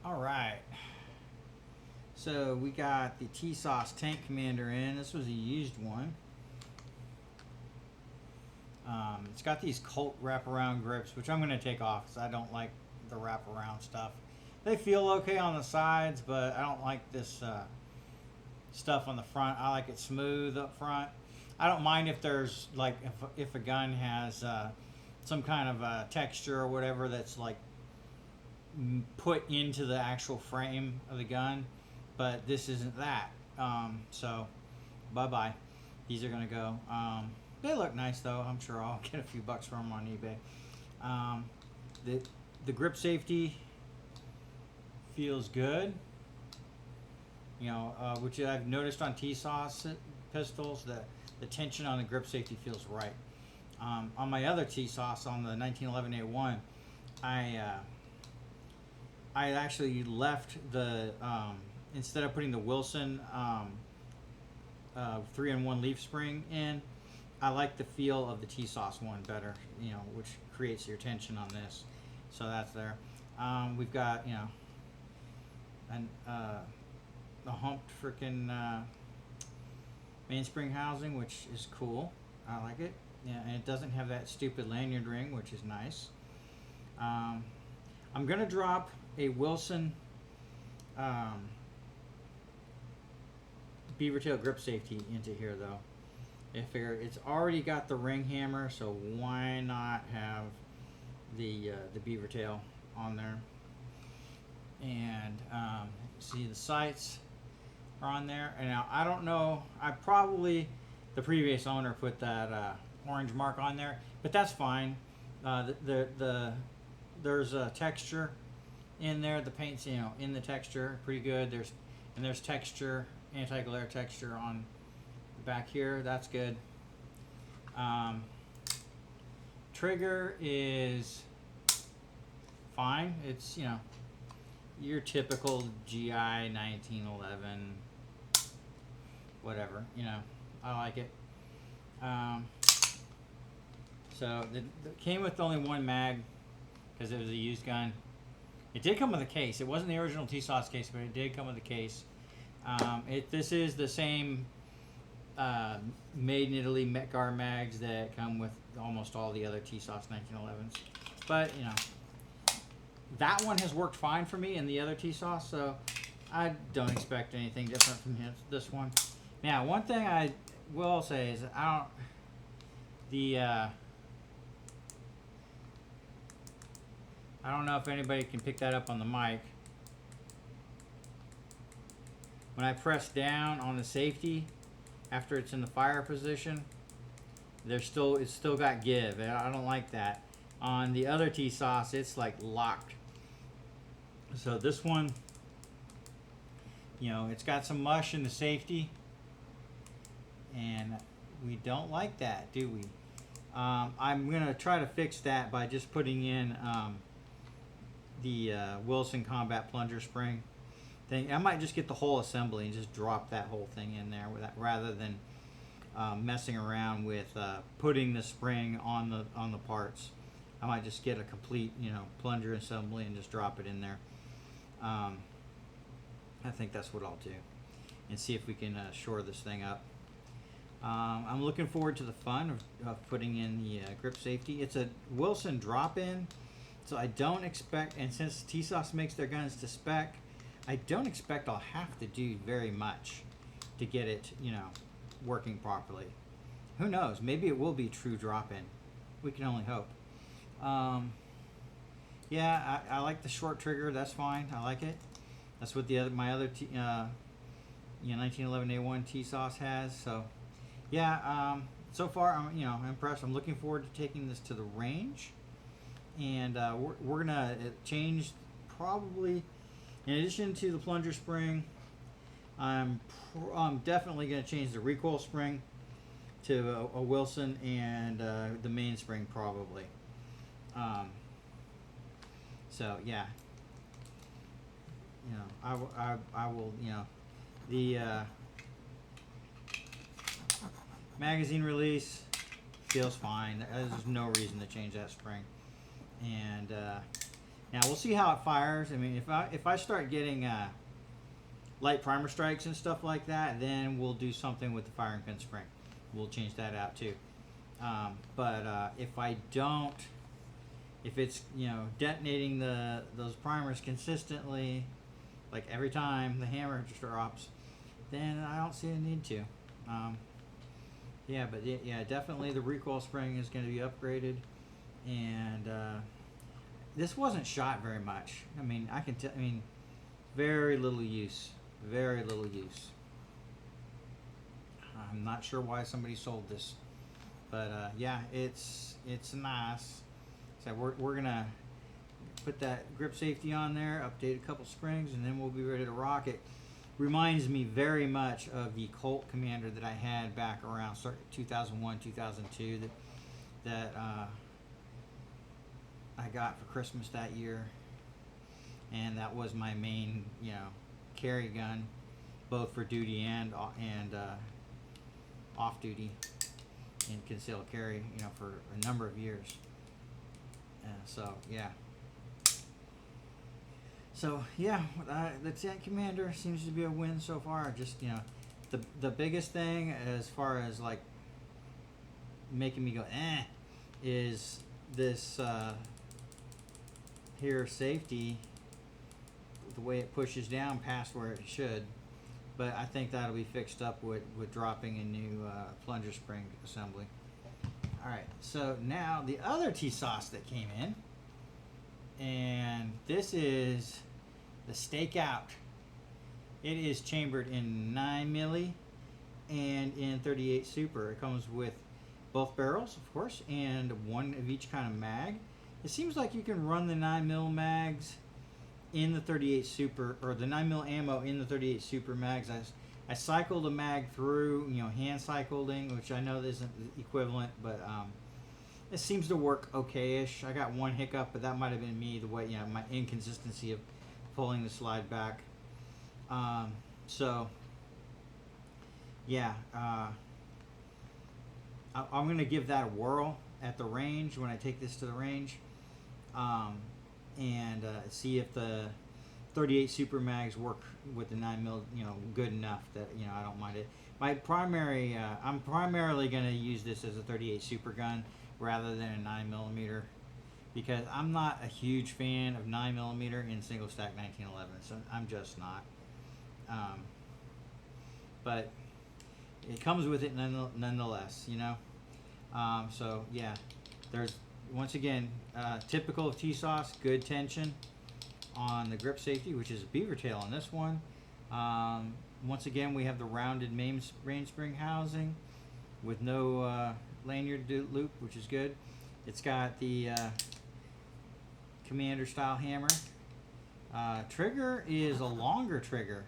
All right. So we got the Tisas Tank Commander in. This was a used one. It's got these Colt wraparound grips, which I'm going to take off because I don't like the wraparound stuff. They feel okay on the sides, but I don't like this stuff on the front. I like it smooth up front. I don't mind if there's like if a gun has some kind of texture or whatever that's like put into the actual frame of the gun, but this isn't that. So bye bye. These are gonna go. They look nice though. I'm sure I'll get a few bucks for them on eBay. The grip safety feels good. You know, which I've noticed on Tisas pistols, the tension on the grip safety feels right. On my other Tisas, on the 1911A1, I actually left the instead of putting the Wilson 3-in-1 leaf spring in, I like the feel of the Tisas one better. You know, which creates your tension on this. So that's there. We've got a humped freaking mainspring housing, which is cool. I like it. Yeah, and it doesn't have that stupid lanyard ring, which is nice. I'm gonna drop a Wilson beaver tail grip safety into here though. I figure it's already got the ring hammer, so why not have the beaver tail on there? And see the sights are on there. And now I don't know. The previous owner put that orange mark on there, but that's fine. There's a texture in there. The paint's in the texture pretty good. There's texture, anti-glare texture on the back here. That's good. Trigger is fine. It's your typical GI 1911, whatever. I like it. So it came with only one mag because it was a used gun. It did come with a case. It wasn't the original Tisas case, but it did come with a case. This is the same made in Italy Metgar mags that come with almost all the other Tisas 1911s. But that one has worked fine for me in the other Tisas, so I don't expect anything different from this one. Now, one thing I will say is I don't know if anybody can pick that up on the mic. When I press down on the safety after it's in the fire position, it's still got give. I don't like that. On the other Tisas, it's like locked. So this one, it's got some mush in the safety, and we don't like that, do we? I'm gonna try to fix that by just putting in the Wilson Combat Plunger Spring thing. I might just get the whole assembly and just drop that whole thing in there rather than messing around with putting the spring on the parts. I might just get a complete plunger assembly and just drop it in there. I think that's what I'll do, and see if we can shore this thing up. I'm looking forward to the fun of putting in the grip safety. It's a Wilson drop-in, so I don't expect, and since Tisas makes their guns to spec, I don't expect I'll have to do very much to get it, working properly. Who knows? Maybe it will be true drop-in. We can only hope. Yeah, I like the short trigger. That's fine. I like it. That's what my other 1911A1 Tisas has. So, yeah. So far, I'm impressed. I'm looking forward to taking this to the range, and we're gonna change probably. In addition to the plunger spring, I'm definitely gonna change the recoil spring to a Wilson and the mainspring probably. So yeah, I will, the magazine release feels fine. There's no reason to change that spring, and Now we'll see how it fires. I mean, if I start getting light primer strikes and stuff like that, then we'll do something with the firing pin spring. We'll change that out too. But if I don't, if it's, you know, detonating those primers consistently, like every time the hammer drops, then I don't see a need to. Yeah, but yeah, definitely the recoil spring is going to be upgraded, and this wasn't shot very much. I mean, I mean, very little use. Very little use. I'm not sure why somebody sold this, but yeah, it's nice. So we're gonna put that grip safety on there, update a couple springs, and then we'll be ready to rock it. Reminds me very much of the Colt Commander that I had back around 2001, 2002 that I got for Christmas that year, and that was my main, you know, carry gun, both for duty and off duty and concealed carry, you know, for a number of years. So yeah. So yeah, the Tank Commander seems to be a win so far. Just, you know, the biggest thing as far as like making me go is this here safety, the way it pushes down past where it should. But I think that'll be fixed up with dropping a new plunger spring assembly. Alright, so now the other Tisas that came in, and this is the Stakeout. It is chambered in 9 milli and in 38 Super. It comes with both barrels, of course, and one of each kind of mag. It seems like you can run the 9 mil mags in the 38 Super, or the 9 mil ammo in the 38 Super mags. I cycled a mag through, you know, hand cycling, which I know isn't equivalent, but it seems to work okay-ish. I got one hiccup, but that might have been me, the way, you know, my inconsistency of pulling the slide back. So yeah, I'm gonna give that a whirl at the range when I take this to the range, and see if the 38 Super mags work with the 9 mil, you know, good enough that, you know, I don't mind it. My primary, I'm primarily going to use this as a 38 Super gun rather than a 9 millimeter, because I'm not a huge fan of 9 millimeter in single stack 1911. So I'm just not. But it comes with it nonetheless, you know. So yeah, there's, once again, typical of Tisas, good tension on the grip safety, which is a beaver tail on this one. Once again, we have the rounded mainspring housing with no lanyard loop, which is good. It's got the Commander style hammer. Trigger is a longer trigger.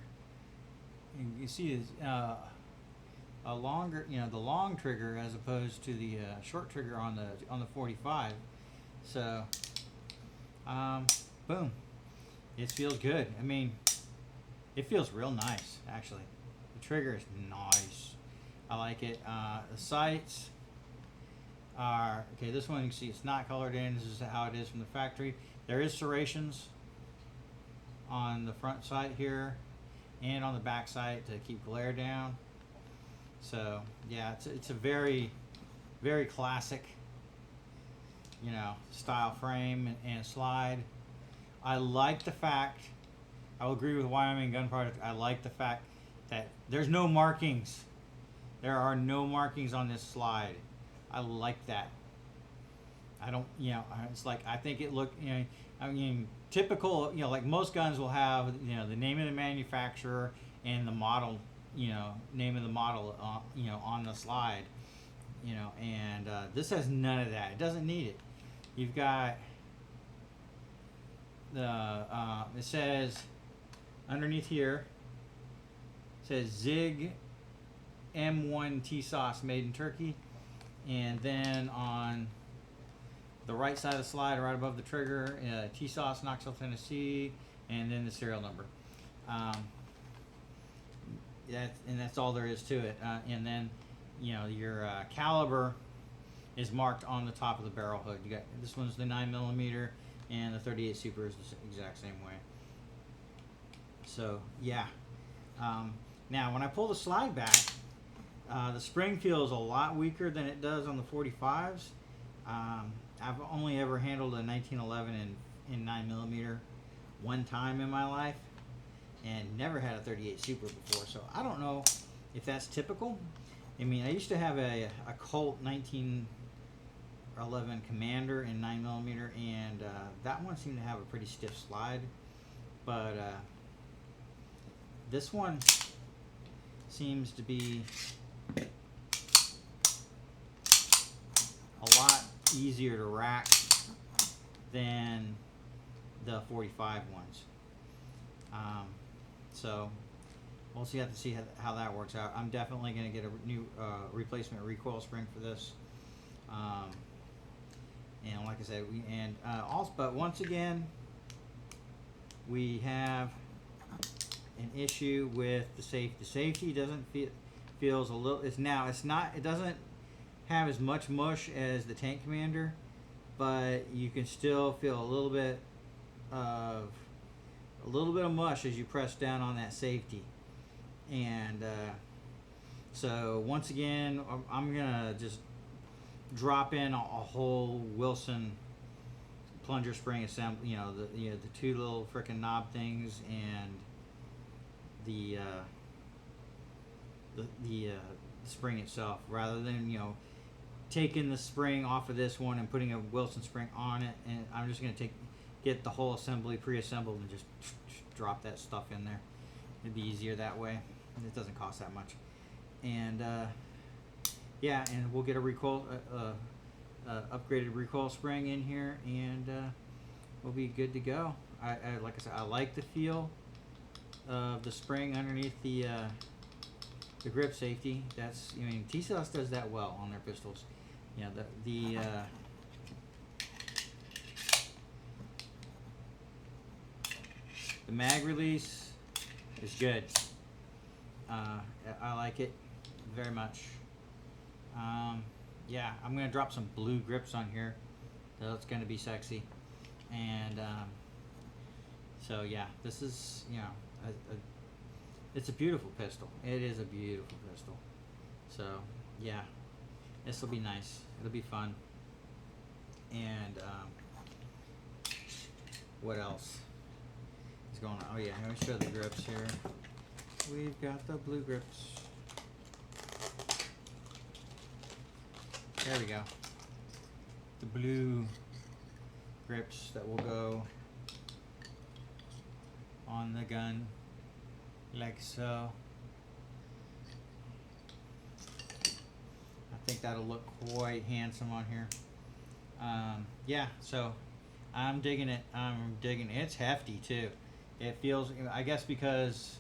You see it's a longer, you know, the long trigger as opposed to the short trigger on the 45. So boom, it feels good. I mean, it feels real nice, actually. The trigger is nice. I like it. The sights are okay. This one, you can see it's not colored in. This is how it is from the factory. There is serrations on the front sight here and on the back sight to keep glare down. So yeah, it's a very, very classic, you know, style frame and slide. I like the fact, I will agree with Wyoming Gun Project, I like the fact that there's no markings. There are no markings on this slide. I like that. I don't, you know, it's like, I think it looked, you know, I mean, typical, you know, like most guns will have, you know, the name of the manufacturer and the model, you know, name of the model, you know, on the slide, you know, and this has none of that. It doesn't need it. You've got the, it says underneath here, it says Zig M1 Tisas made in Turkey, and then on the right side of the slide, right above the trigger, Tisas, Knoxville, Tennessee, and then the serial number. And that's all there is to it. And then, you know, your caliber is marked on the top of the barrel hood. You got, this one's the 9 millimeter. and the 38 Super is the exact same way. So yeah. Now when I pull the slide back, the spring feels a lot weaker than it does on the 45s. I've only ever handled a 1911 in 9mm one time in my life, and never had a 38 Super before. So I don't know if that's typical. I mean, I used to have a Colt 1911 Commander in 9mm, and that one seemed to have a pretty stiff slide. But this one seems to be a lot easier to rack than the 45 ones. So we'll have to see how that works out. I'm definitely going to get a new replacement recoil spring for this. And like I said, but once again, we have an issue with the safety. The safety doesn't feels a little. It's not. It doesn't have as much mush as the Tank Commander, but you can still feel a little bit of mush as you press down on that safety. And so once again, I'm gonna just drop in a whole Wilson plunger spring assembly. The two little frickin' knob things and the spring itself, rather than taking the spring off of this one and putting a Wilson spring on it. And I'm just gonna get the whole assembly pre-assembled and just drop that stuff in there. It'd be easier that way. It doesn't cost that much. And yeah, and we'll get a recoil upgraded recoil spring in here, and we'll be good to go. Like I said, I like the feel of the spring underneath the grip safety. Tisas does that well on their pistols. The mag release is good. I like it very much. Yeah, I'm gonna drop some blue grips on here. That's gonna be sexy. And so yeah, this is it's a beautiful pistol. It is a beautiful pistol. So yeah, this will be nice. It'll be fun. And what else is going on? Oh yeah, let me show the grips here. We've got the blue grips. There we go. The blue grips that will go on the gun, like so. I think that'll look quite handsome on here. Yeah, so I'm digging it. It's hefty too. It feels, I guess, because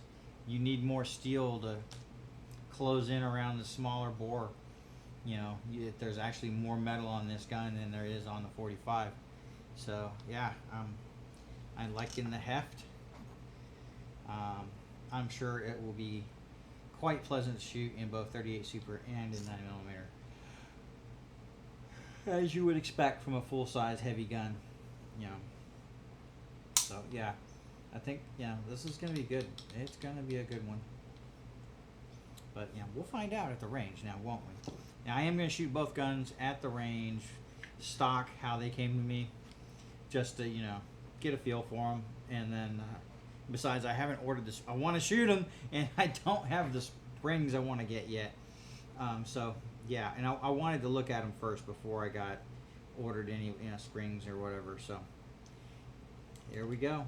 you need more steel to close in around the smaller bore. There's actually more metal on this gun than there is on the 45. So yeah, I'm liking the heft. I'm sure it will be quite pleasant to shoot in both 38 Super and in 9mm, as you would expect from a full-size heavy gun. So yeah, I think this is gonna be good. It's gonna be a good one. But we'll find out at the range now, won't we? Now I am gonna shoot both guns at the range, stock how they came to me, just to get a feel for them. And then besides, I haven't ordered this. I want to shoot them, and I don't have the springs I want to get yet. So yeah, and I wanted to look at them first before I got ordered any springs or whatever. So here we go.